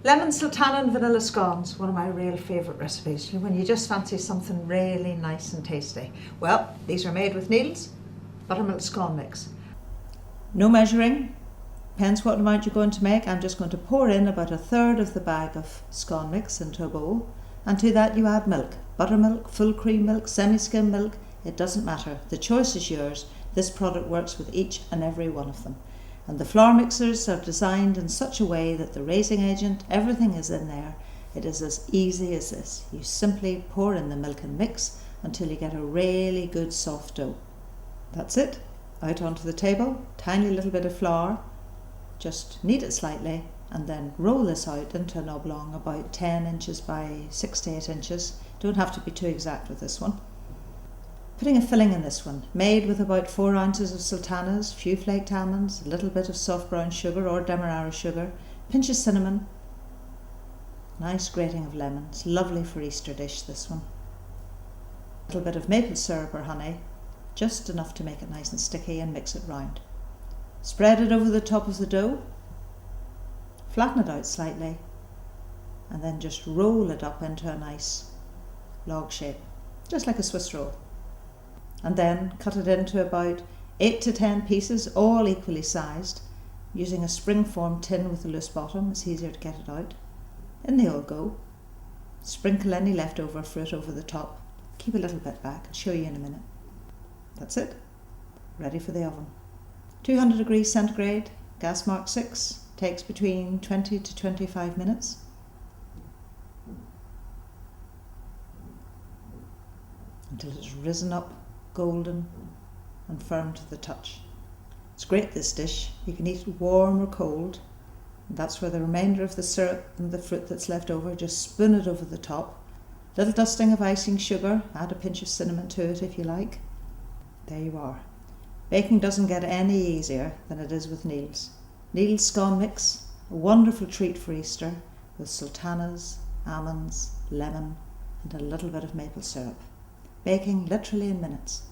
Lemon sultana and vanilla scones, one of my real favourite recipes, when you just fancy something really nice and tasty. Well, these are made with Needles buttermilk scone mix. No measuring, depends what amount you're going to make. I'm just going to pour in about 1/3 of the bag of scone mix into a bowl, and to that you add milk, buttermilk, full cream milk, semi-skim milk, it doesn't matter. The choice is yours. This product works with each and every one of them. And the flour mixers are designed in such a way that the raising agent, everything is in there. It is as easy as this. You simply pour in the milk and mix until you get a really good soft dough. That's it. Out onto the table, tiny little bit of flour, just knead it slightly, and then roll this out into an oblong about 10 inches by 6 to 8 inches. Don't have to be too exact with this one. Putting a filling in this one, made with about 4 ounces of sultanas, few flaked almonds, a little bit of soft brown sugar or demerara sugar, pinch of cinnamon, nice grating of lemons, lovely for Easter dish this one. A little bit of maple syrup or honey, just enough to make it nice and sticky, and mix it round. Spread it over the top of the dough, flatten it out slightly, and then just roll it up into a nice log shape, just like a Swiss roll. And then cut it into about 8 to 10 pieces, all equally sized. Using a spring-formed tin with a loose bottom, it's easier to get it out. In they all go. Sprinkle any leftover fruit over the top. Keep a little bit back, I'll show you in a minute. That's it. Ready for the oven. 200 degrees centigrade, gas mark 6, takes between 20 to 25 minutes. Until it's risen up, golden and firm to the touch. It's great, this dish. You can eat it warm or cold. And that's where the remainder of the syrup and the fruit that's left over, just spoon it over the top. Little dusting of icing sugar, add a pinch of cinnamon to it if you like. There you are. Baking doesn't get any easier than it is with Needles. Needles scone mix, a wonderful treat for Easter, with sultanas, almonds, lemon and a little bit of maple syrup. Baking literally in minutes.